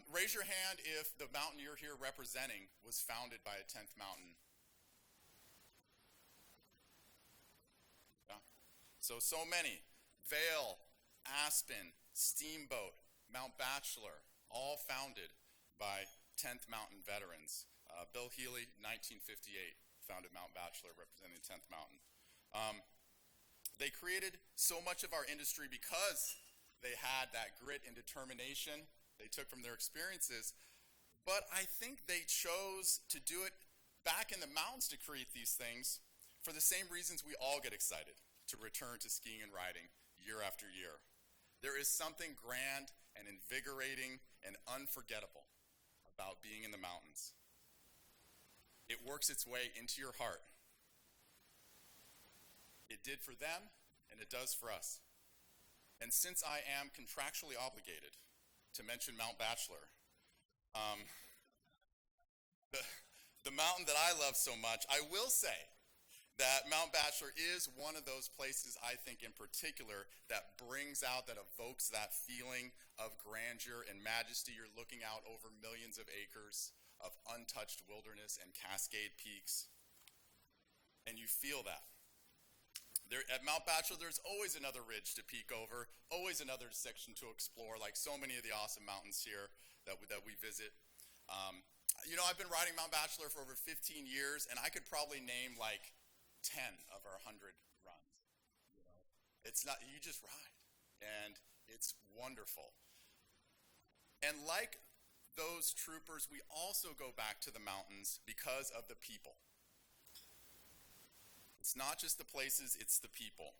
Raise your hand if the mountain you're here representing was founded by a 10th mountain. Yeah. So many. Vail, Aspen, Steamboat, Mount Bachelor, all founded by 10th Mountain veterans. Bill Healy, 1958, founded Mount Bachelor, representing 10th Mountain. They created so much of our industry because they had that grit and determination they took from their experiences, but I think they chose to do it back in the mountains to create these things for the same reasons we all get excited to return to skiing and riding year after year. There is something grand and invigorating and unforgettable about being in the mountains. It works its way into your heart. It did for them, and it does for us. And since I am contractually obligated to mention Mount Bachelor, the mountain that I love so much, I will say that Mount Bachelor is one of those places, I think in particular, that brings out, that evokes that feeling of grandeur and majesty. You're looking out over millions of acres of untouched wilderness and Cascade peaks, and you feel that. There, at Mount Bachelor, there's always another ridge to peek over, always another section to explore, like so many of the awesome mountains here that we visit. You know, I've been riding Mount Bachelor for over 15 years, and I could probably name like 10 of our 100 runs. You know, it's not, you just ride, and it's wonderful. And like those troopers, we also go back to the mountains because of the people. It's not just the places, it's the people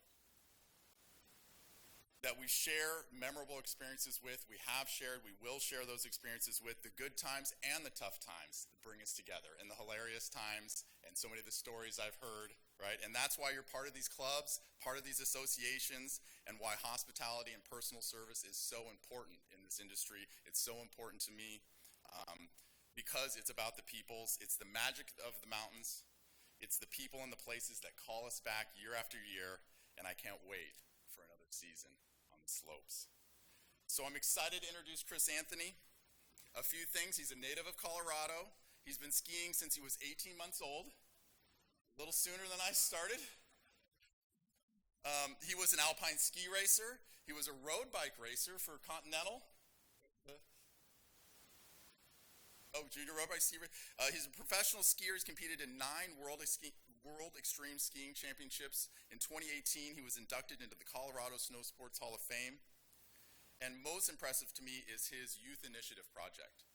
that we share memorable experiences with. We have shared, we will share those experiences with, the good times and the tough times that bring us together, and the hilarious times, and so many of the stories I've heard, right? And that's why you're part of these clubs, part of these associations, and why hospitality and personal service is so important in this industry. It's so important to me because it's about the peoples, it's the magic of the mountains. It's the people and the places that call us back year after year, and I can't wait for another season on the slopes. So I'm excited to introduce Chris Anthony. A few things: he's a native of Colorado. He's been skiing since he was 18 months old, a little sooner than I started. He was an alpine ski racer. He was a road bike racer for Continental. Junior road bike ski racer. He's a professional skier. He's competed in 9 World Extreme Skiing Championships. In 2018, he was inducted into the Colorado Snow Sports Hall of Fame. And most impressive to me is his Youth Initiative project,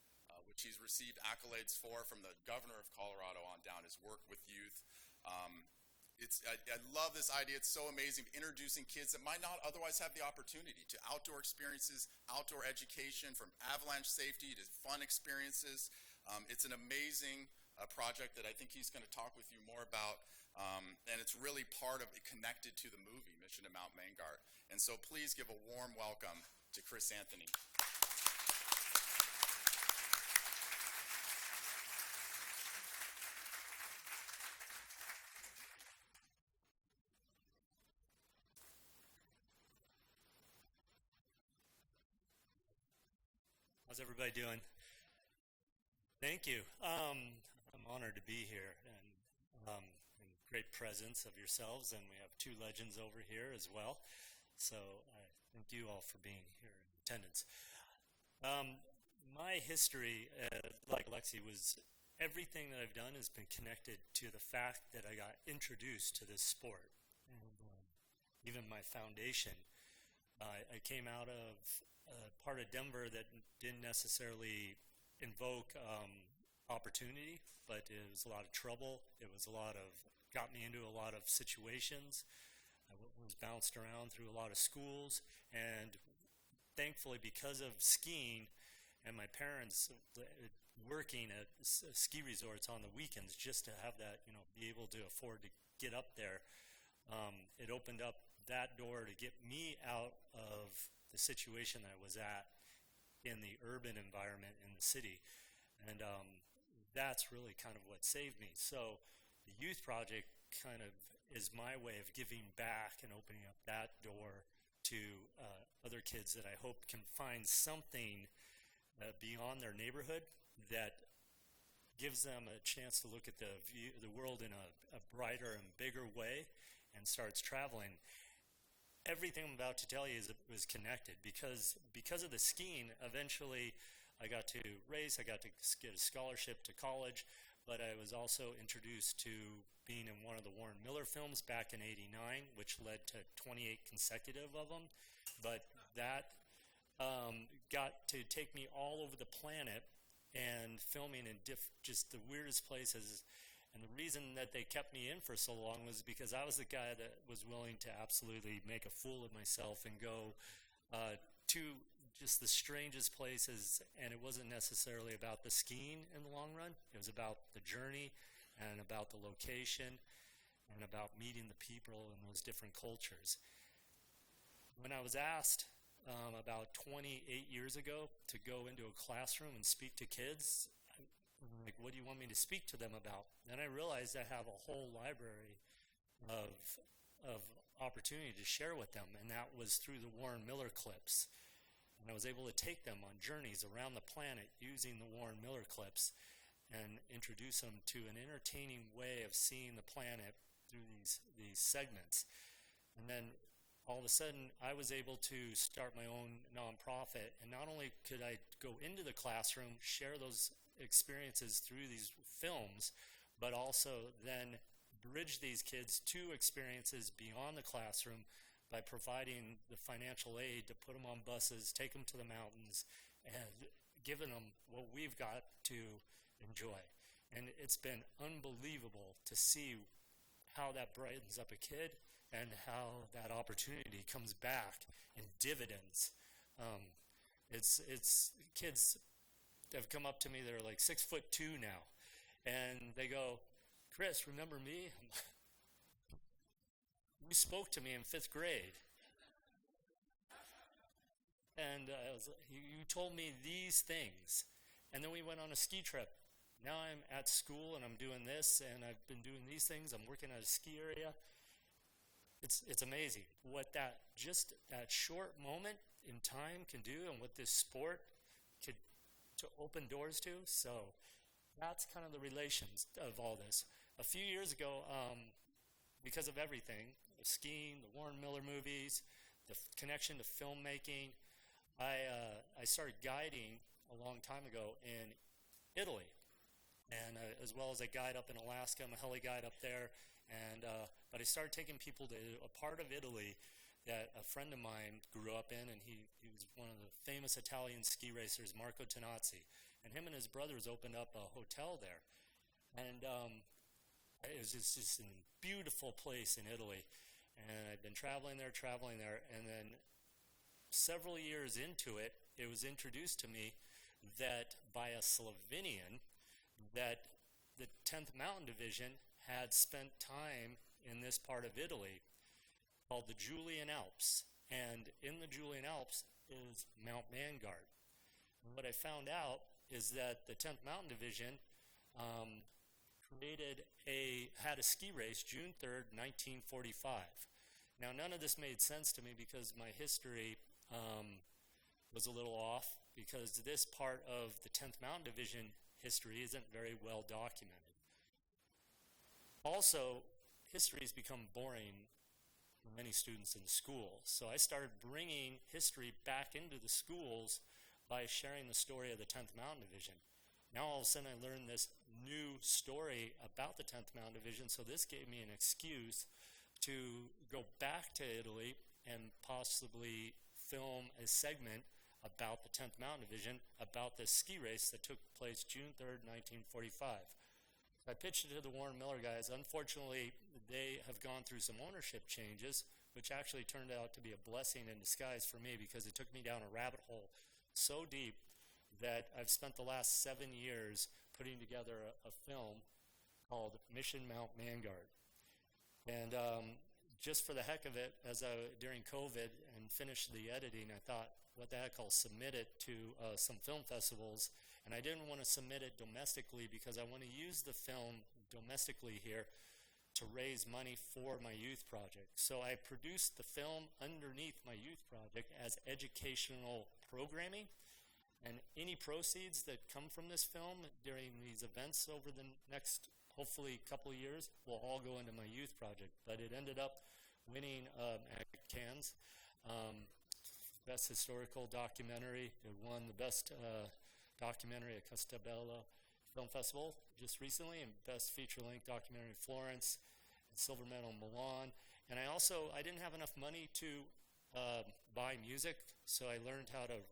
which he's received accolades for from the governor of Colorado on down, his work with youth. I love this idea. It's so amazing, introducing kids that might not otherwise have the opportunity to outdoor experiences, outdoor education, from avalanche safety to fun experiences. It's an amazing project that I think he's going to talk with you more about, and it's really part of it, connected to the movie Mission to Mount Mangart. And so please give a warm welcome to Chris Anthony. How's everybody doing? Thank you. I'm honored to be here, and in great presence of yourselves, and we have 2 legends over here as well. So I thank you all for being here in attendance. My history, like Lexi, was everything that I've done has been connected to the fact that I got introduced to this sport, and even my foundation. I came out of part of Denver that didn't necessarily invoke opportunity, but it was a lot of trouble. It was got me into a lot of situations. I was bounced around through a lot of schools, and thankfully, because of skiing and my parents working at ski resorts on the weekends, just to have that, be able to afford to get up there, it opened up that door to get me out of the situation that I was at in the urban environment in the city. And that's really kind of what saved me. So the youth project kind of is my way of giving back and opening up that door to other kids that I hope can find something beyond their neighborhood that gives them a chance to look at the world in a brighter and bigger way, and starts traveling. Everything I'm about to tell you was connected because of the skiing. Eventually, I got to race. I got to get a scholarship to college, but I was also introduced to being in one of the Warren Miller films back in '89, which led to 28 consecutive of them. But that got to take me all over the planet and filming in just the weirdest places. And the reason that they kept me in for so long was because I was the guy that was willing to absolutely make a fool of myself and go to just the strangest places. And it wasn't necessarily about the skiing in the long run. It was about the journey and about the location and about meeting the people in those different cultures. When I was asked about 28 years ago to go into a classroom and speak to kids, I'm like, what do you want me to speak to them about? Then I realized I have a whole library of opportunity to share with them, and that was through the Warren Miller clips. And I was able to take them on journeys around the planet using the Warren Miller clips and introduce them to an entertaining way of seeing the planet through these segments. And then all of a sudden, I was able to start my own nonprofit, and not only could I go into the classroom, share those experiences through these films, but also then bridge these kids to experiences beyond the classroom by providing the financial aid to put them on buses, take them to the mountains, and giving them what we've got to enjoy. And it's been unbelievable to see how that brightens up a kid and how that opportunity comes back in dividends. It's kids have come up to me, they're like 6'2" now, and they go, Chris, remember me? You spoke to me in 5th grade. And you told me these things. And then we went on a ski trip. Now I'm at school and I'm doing this, and I've been doing these things. I'm working at a ski area. It's amazing what that short moment in time can do, and what this sport could to open doors to. So that's kind of the relations of all this. A few years ago, because of everything, the skiing, the Warren Miller movies, the connection to filmmaking, I started guiding a long time ago in Italy, and as well as I guide up in Alaska. I'm a heli guide up there, and but I started taking people to a part of Italy that a friend of mine grew up in, and he was one of the famous Italian ski racers, Marco Tenazzi, and him and his brothers opened up a hotel there, and it was just a beautiful place in Italy, and I'd been traveling there, and then several years into it, it was introduced to me that by a Slovenian, that the 10th Mountain Division had spent time in this part of Italy called the Julian Alps, and in the Julian Alps is Mount Vanguard. And what I found out is that the 10th Mountain Division had a ski race June 3rd, 1945. Now, none of this made sense to me because my history was a little off, because this part of the 10th Mountain Division history isn't very well documented. Also, history has become boring for many students in schools. So I started bringing history back into the schools by sharing the story of the 10th Mountain Division. Now all of a sudden I learned this new story about the 10th Mountain Division, so this gave me an excuse to go back to Italy and possibly film a segment about the 10th Mountain Division, about this ski race that took place June 3rd, 1945. I pitched it to the Warren Miller guys. Unfortunately, they have gone through some ownership changes, which actually turned out to be a blessing in disguise for me, because it took me down a rabbit hole so deep that I've spent the last 7 years putting together a film called Mission Mount Vanguard. And just for the heck of it, during COVID and finished the editing, I thought, what the heck, I'll submit it to some film festivals. And I didn't want to submit it domestically because I want to use the film domestically here to raise money for my youth project. So I produced the film underneath my youth project as educational programming. And any proceeds that come from this film during these events over the next, hopefully, couple of years will all go into my youth project. But it ended up winning at Cannes. Best historical documentary. It won the best documentary at Castabella Film Festival just recently, and best feature-length documentary Florence, and silver medal Milan. And I didn't have enough money to buy music, so I learned how to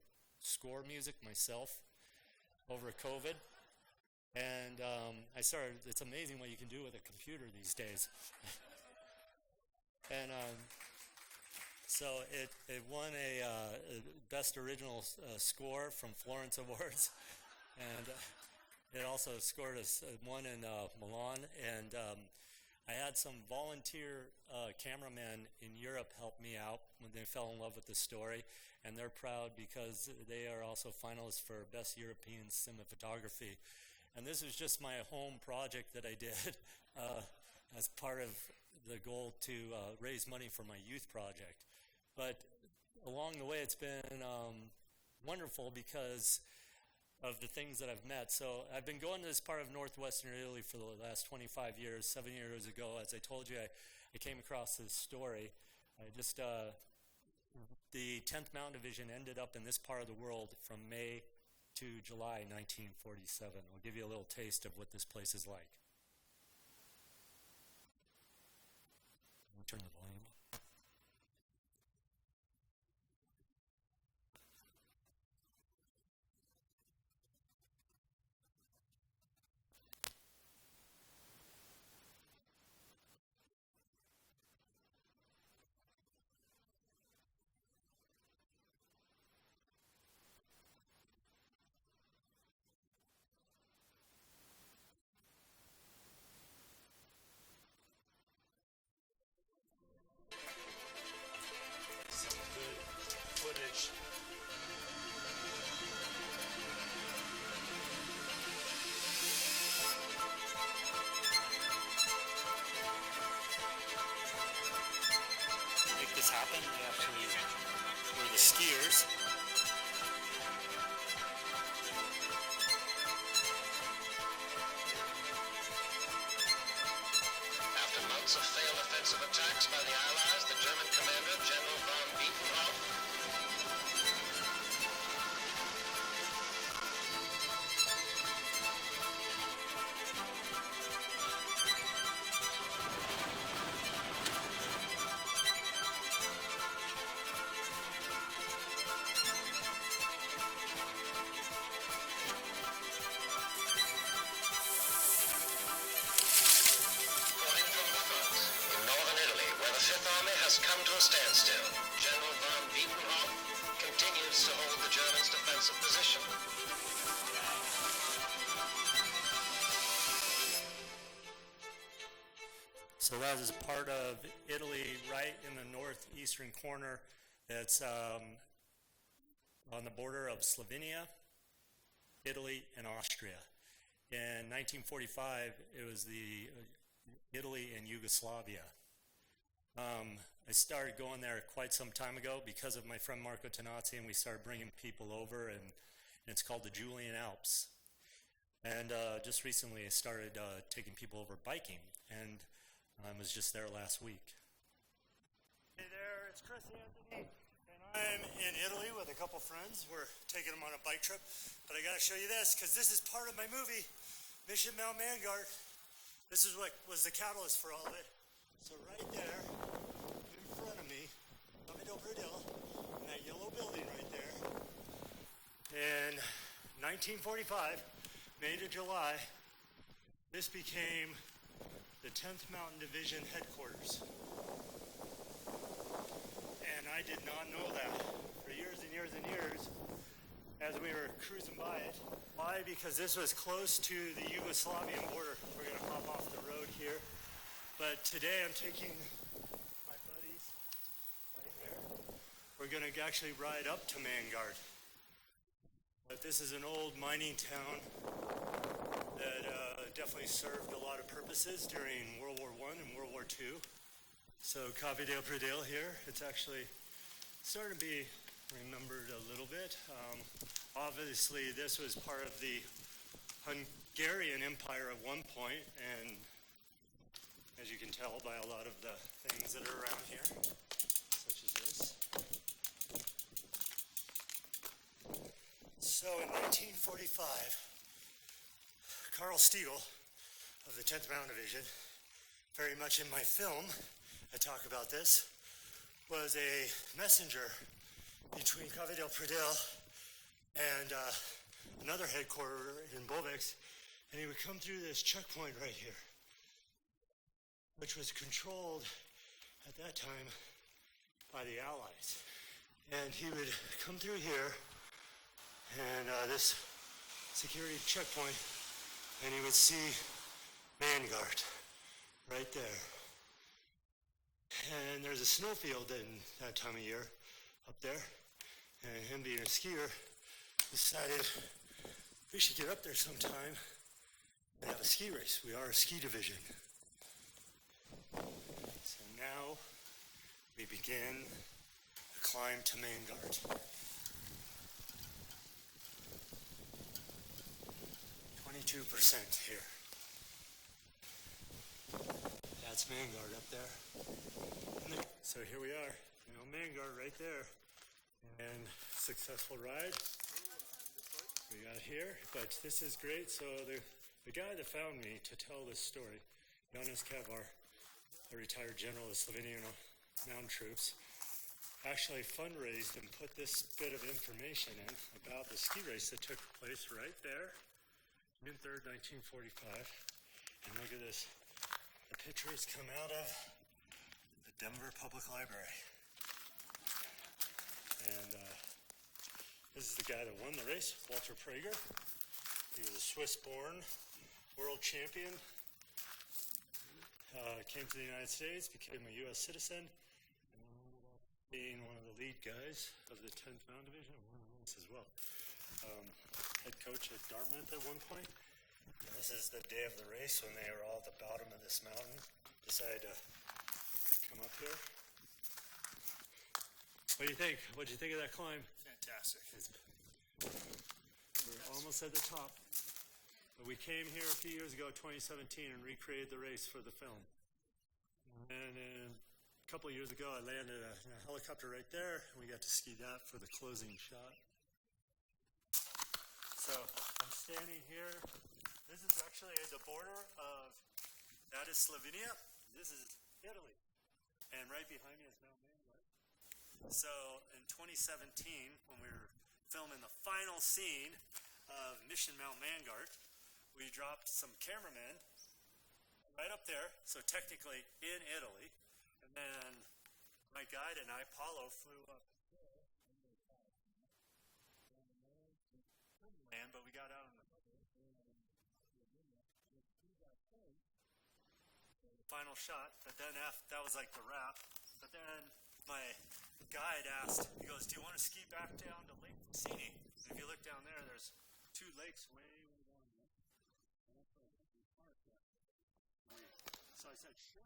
score music myself over COVID. And it's amazing what you can do with a computer these days. And so it won a Best Original Score from Florence Awards, and it also scored one in Milan. And I had some volunteer cameramen in Europe help me out when they fell in love with the story, and they're proud because they are also finalists for Best European Cinematography. And this is just my home project that I did as part of the goal to raise money for my youth project. But along the way, it's been wonderful because of the things that I've met. So I've been going to this part of northwestern Italy for the last 25 years. 7 years ago, as I told you, I came across this story. The 10th Mountain Division ended up in this part of the world from May to July 1947. I'll give you a little taste of what this place is like. Let me turn the volume up. Footage. To make this happen, we're the skiers. After months of failed offensive attacks by the Allies, the German commander, General von Bietenhoff, come to a standstill. General von Bietenhoff continues to hold the Germans' defensive position. So that is a part of Italy right in the northeastern corner. That's on the border of Slovenia, Italy, and Austria. In 1945, it was the Italy and Yugoslavia. I started going there quite some time ago because of my friend Marco Tenazzi, and we started bringing people over, and it's called the Julian Alps. And just recently I started taking people over biking, and I was just there last week. Hey there, it's Chris Anthony, and I'm in Italy with a couple friends. We're taking them on a bike trip, but I gotta show you this, because this is part of my movie, Mission Mount Vanguard. This is what was the catalyst for all of it. So right there, in front of me, in that yellow building right there, in 1945, May to July, this became the 10th Mountain Division headquarters. And I did not know that for years and years and years as we were cruising by it. Why? Because this was close to the Yugoslavian border. We're going to pop off the road here. But today I'm taking my buddies right here. We're going to actually ride up to Vanguard. But this is an old mining town that definitely served a lot of purposes during World War I and World War II. So Cave del Predel here, it's actually starting to be remembered a little bit. Obviously, this was part of the Hungarian Empire at one point, and as you can tell by a lot of the things that are around here, such as this. So in 1945, Carl Stiegel of the 10th Mountain Division, very much in my film, I talk about this, was a messenger between Cave del Pradell and another headquarter in Bovex, and he would come through this checkpoint right here, which was controlled at that time by the Allies. And he would come through here, and this security checkpoint, and he would see Vanguard right there. And there's a snowfield in that time of year up there, and him being a skier decided we should get up there sometime and have a ski race. We are a ski division. So now we begin the climb to Vanguard. 22% here. That's Vanguard up there. So here we are, Vanguard right there. And successful ride we got here, but this is great. So the guy that found me to tell this story, Jonas Kavar, a retired general of the Slovenian mountain troops, actually fundraised and put this bit of information in about the ski race that took place right there, June 3rd, 1945. And look at this. The pictures come out of the Denver Public Library. And this is the guy that won the race, Walter Prager. He was a Swiss-born world champion. Came to the United States, became a U.S. citizen, and ended up being one of the lead guys of the 10th Mountain Division and won the race as well. Head coach at Dartmouth at one point. And this is the day of the race when they were all at the bottom of this mountain. Decided to come up here. What do you think? What did you think of that climb? Fantastic. We're almost at the top. But we came here a few years ago, 2017, and recreated the race for the film. And then a couple of years ago, I landed a helicopter right there, and we got to ski that for the closing shot. So I'm standing here. This is actually the border of, that is Slovenia. This is Italy. And right behind me is Mount Vanguard. So in 2017, when we were filming the final scene of Mission Mount Vanguard, we dropped some cameramen right up there, so technically in Italy. And then my guide and I, Paulo, flew up there. Land, but we got out on the final shot, but then that was like the wrap. But then my guide asked, he goes, do you want to ski back down to Lake Cassini? If you look down there, there's two lakes way down there. So I said, sure.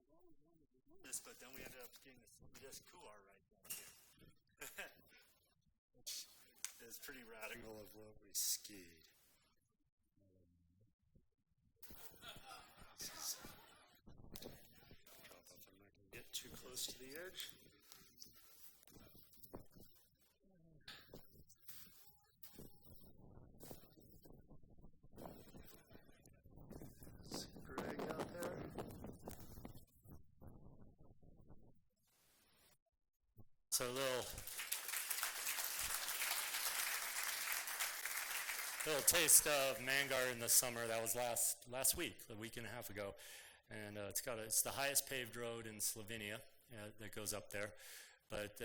I've always wanted to do this, but then we ended up skiing this couloir right down here. Which is pretty radical of what we skied. I'm not going to get too close to the edge. Greg out there. So a little taste of Vanguard in the summer. That was last week, a week and a half ago, and it's the highest paved road in Slovenia that goes up there. But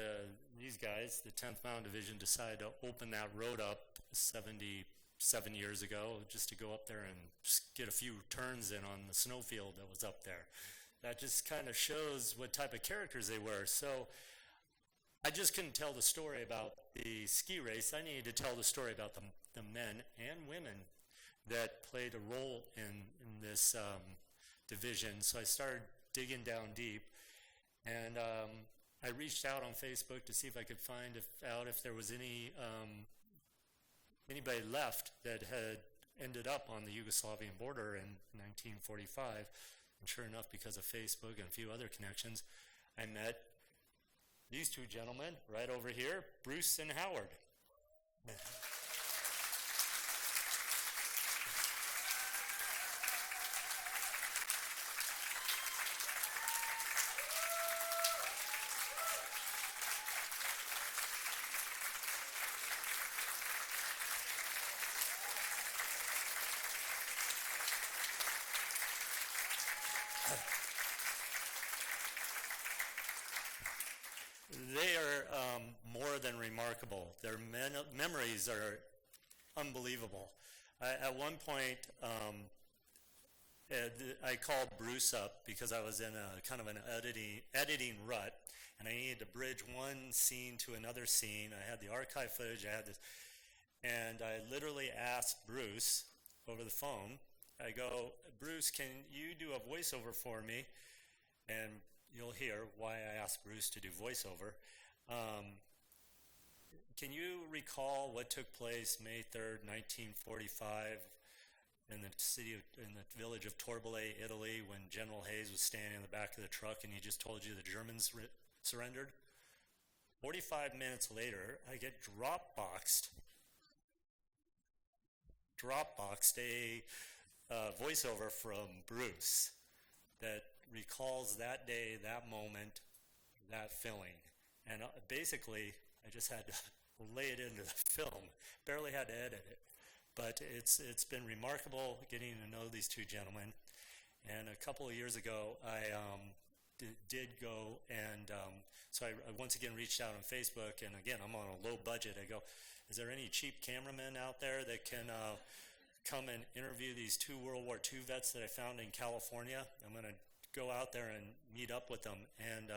these guys, the 10th Mountain Division, decided to open that road up 77 years ago just to go up there and just get a few turns in on the snowfield that was up there. That just kind of shows what type of characters they were. So I just couldn't tell the story about the ski race. I needed to tell the story about the men and women that played a role in this division. So I started digging down deep, and I reached out on Facebook to see if I could find out if there was anybody left that had ended up on the Yugoslavian border in 1945. And sure enough, because of Facebook and a few other connections, I met these two gentlemen right over here, Bruce and Howard. They are more than remarkable. Their memories are unbelievable. At one point, I called Bruce up because I was in a kind of an editing rut, and I needed to bridge one scene to another scene. I had the archive footage, I had this, and I literally asked Bruce over the phone, I go, Bruce, can you do a voiceover for me? And you'll hear why I asked Bruce to do voiceover. Can you recall what took place May 3rd, 1945 in the village of Torbole, Italy, when General Hayes was standing in the back of the truck and he just told you the Germans surrendered? 45 minutes later, I get Dropboxed a voiceover from Bruce that recalls that day, that moment, that feeling. And basically, I just had to lay it into the film. Barely had to edit it. But it's been remarkable getting to know these two gentlemen. And a couple of years ago, I did go, and so I once again reached out on Facebook. And again, I'm on a low budget. I go, is there any cheap cameramen out there that can come and interview these two World War II vets that I found in California? I'm going to go out there and meet up with them. And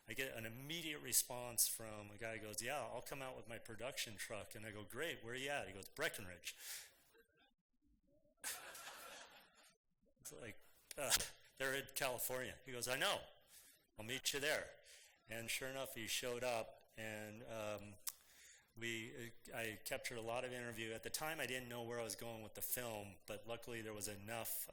I get an immediate response from a guy who goes, yeah, I'll come out with my production truck. And I go, great, where are you at? He goes, Breckenridge. It's like, they're in California. He goes, I know, I'll meet you there. And sure enough, he showed up, and I captured a lot of interview. At the time, I didn't know where I was going with the film, but luckily there was enough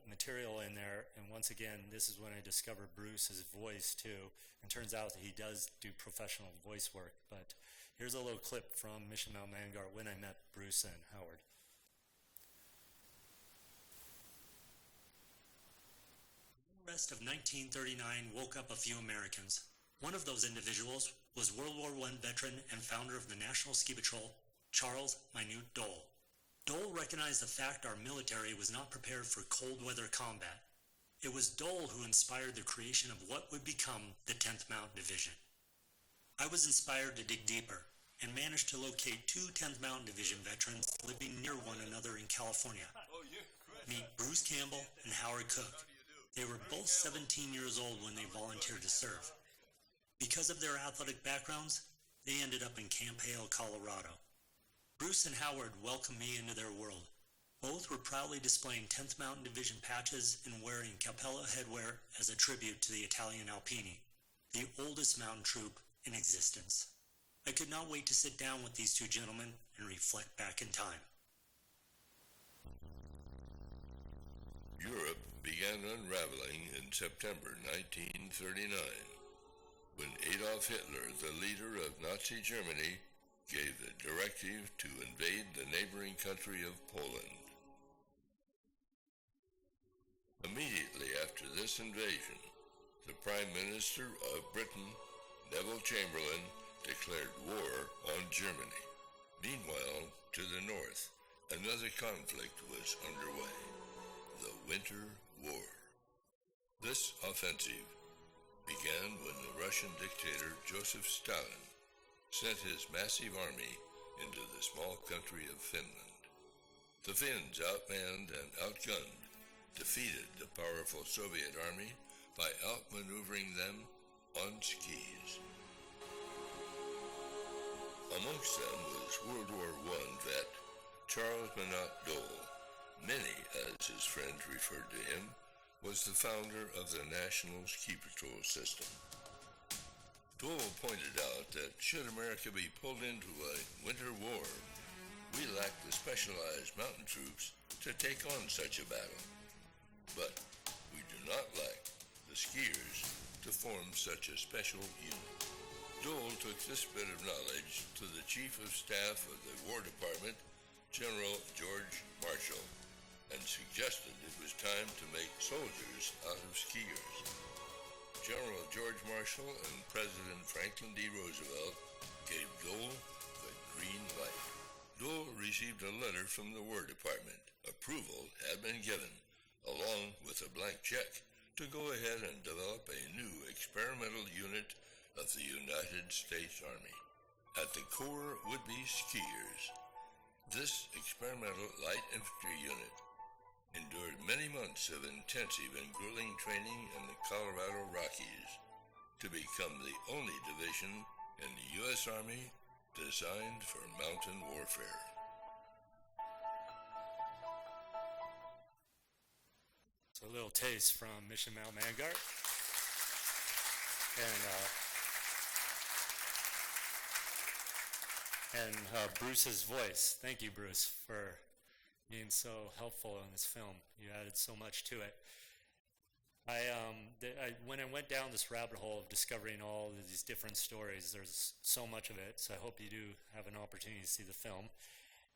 material in there. And once again, this is when I discovered Bruce's voice too. And turns out that he does do professional voice work. But here's a little clip from Mission Mount Vanguard when I met Bruce and Howard. The rest of 1939 woke up a few Americans. One of those individuals was World War I veteran and founder of the National Ski Patrol, Charles Minute Dole. Dole recognized the fact our military was not prepared for cold weather combat. It was Dole who inspired the creation of what would become the 10th Mountain Division. I was inspired to dig deeper and managed to locate two 10th Mountain Division veterans living near one another in California. Meet Bruce Campbell and Howard Cook. They were both 17 years old when they volunteered to serve. Because of their athletic backgrounds, they ended up in Camp Hale, Colorado. Bruce and Howard welcomed me into their world. Both were proudly displaying 10th Mountain Division patches and wearing Cappella headwear as a tribute to the Italian Alpini, the oldest mountain troop in existence. I could not wait to sit down with these two gentlemen and reflect back in time. Europe began unraveling in September 1939, when Adolf Hitler, the leader of Nazi Germany, gave the directive to invade the neighboring country of Poland. Immediately after this invasion, the Prime Minister of Britain, Neville Chamberlain, declared war on Germany. Meanwhile, to the north, another conflict was underway, the Winter War. This offensive began when the Russian dictator Joseph Stalin sent his massive army into the small country of Finland. The Finns, outmanned and outgunned, defeated the powerful Soviet army by outmaneuvering them on skis. Amongst them was World War I vet Charles Minute Dole. Many, as his friends referred to him, was the founder of the National Ski Patrol System. Dole pointed out that should America be pulled into a winter war, we lack the specialized mountain troops to take on such a battle. But we do not lack the skiers to form such a special unit. Dole took this bit of knowledge to the Chief of Staff of the War Department, General George Marshall, and suggested it was time to make soldiers out of skiers. General George Marshall and President Franklin D. Roosevelt gave Dole the green light. Dole received a letter from the War Department. Approval had been given, along with a blank check, to go ahead and develop a new experimental unit of the United States Army. At the core would be skiers. This experimental light infantry unit endured many months of intensive and grueling training in the Colorado Rockies to become the only division in the U.S. Army designed for mountain warfare. So a little taste from Mission Mount Vanguard. And Bruce's voice. Thank you, Bruce, for being so helpful in this film. You added so much to it. When I went down this rabbit hole of discovering all of these different stories, there's so much of it, so I hope you do have an opportunity to see the film.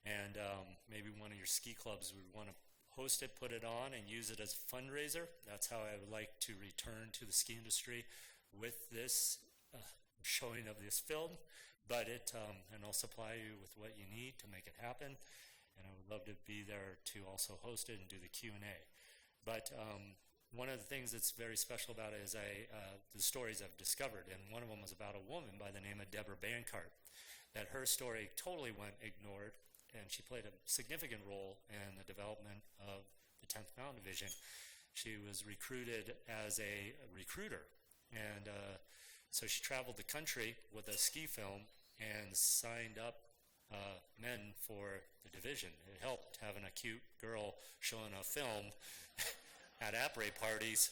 And maybe one of your ski clubs would want to host it, put it on, and use it as a fundraiser. That's how I would like to return to the ski industry with this showing of this film. But and I'll supply you with what you need to make it happen. And I would love to be there to also host it and do the Q&A. But one of the things that's very special about it is the stories I've discovered, and one of them was about a woman by the name of Deborah Bancart, that her story totally went ignored, and she played a significant role in the development of the 10th Mountain Division. She was recruited as a recruiter, and so she traveled the country with a ski film and signed up men for the division. It helped having a cute girl showing a film at après parties,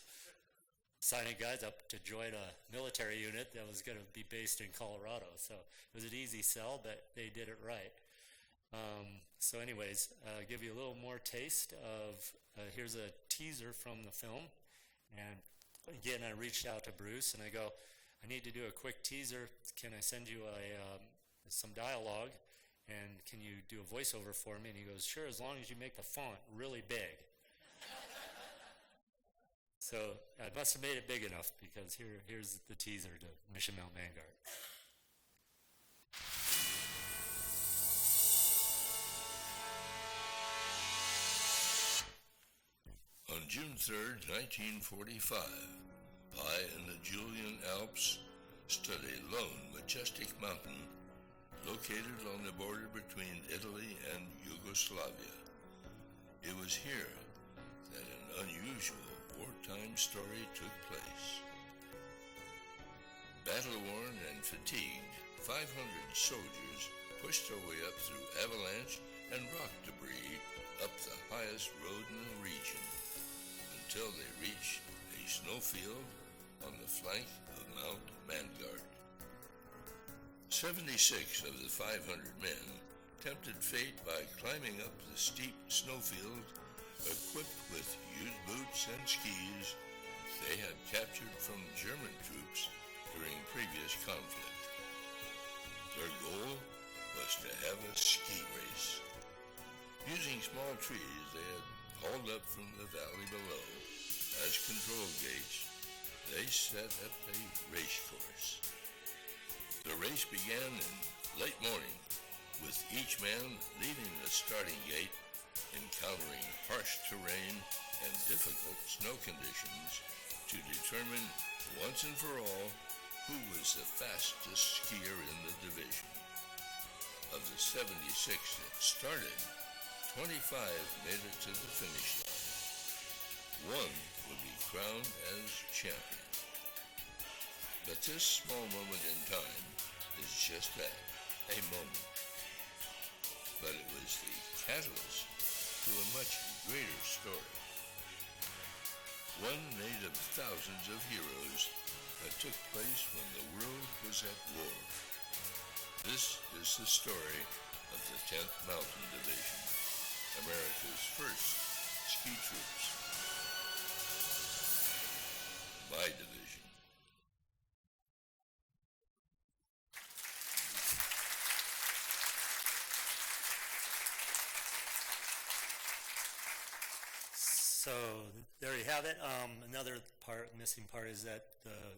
signing guys up to join a military unit that was going to be based in Colorado. So it was an easy sell, but they did it right. So anyways, I'll give you a little more taste of, here's a teaser from the film. And again, I reached out to Bruce and I go, I need to do a quick teaser. Can I send you some dialogue? And can you do a voiceover for me? And he goes, sure, as long as you make the font really big. So I must have made it big enough, because here's the teaser to Mission Mount Vanguard. On June 3rd, 1945, high in the Julian Alps stood a lone, majestic mountain located on the border between Italy and Yugoslavia. It was here that an unusual wartime story took place. Battle-worn and fatigued, 500 soldiers pushed their way up through avalanche and rock debris up the highest road in the region until they reached a snowfield on the flank of Mount Vanguard. 76 of the 500 men tempted fate by climbing up the steep snowfield equipped with used boots and skis they had captured from German troops during previous conflict. Their goal was to have a ski race. Using small trees they had hauled up from the valley below as control gates, they set up a race course. The race began in late morning, with each man leaving the starting gate, encountering harsh terrain and difficult snow conditions to determine once and for all who was the fastest skier in the division. Of the 76 that started, 25 made it to the finish line. One would be crowned as champion. But this small moment in time is just that, a moment. But it was the catalyst to a much greater story. one made of thousands of heroes that took place when the world was at war. This is the story of the 10th Mountain Division, America's first ski troops. My division. So there you have it. Another missing part is that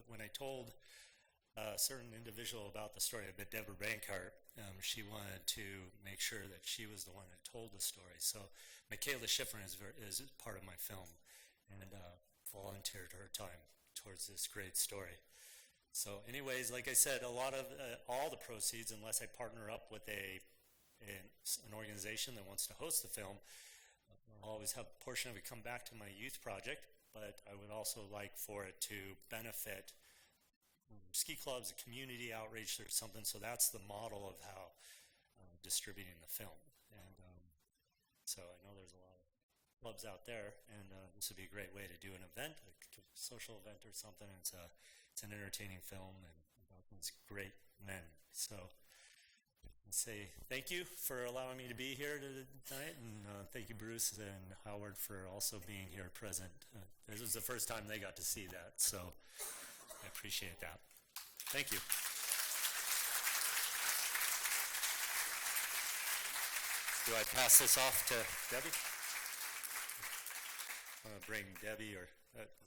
when I told a certain individual about the story, a bit Deborah Bankart, she wanted to make sure that she was the one that told the story. So Michaela Schifrin is part of my film and volunteered her time towards this great story. So anyways, like I said, a lot of all the proceeds, unless I partner up with an organization that wants to host the film, I'll always have a portion of it come back to my youth project, but I would also like for it to benefit ski clubs, community outreach, or something. So that's the model of how distributing the film. And so I know there's a lot of clubs out there, and this would be a great way to do an event, a social event or something. It's an entertaining film and about these great men. So I say thank you for allowing me to be here tonight, and thank you, Bruce and Howard, for also being here present. This was the first time they got to see that, so I appreciate that. Thank you. Do I pass this off to Debbie? I'm going to bring Debbie or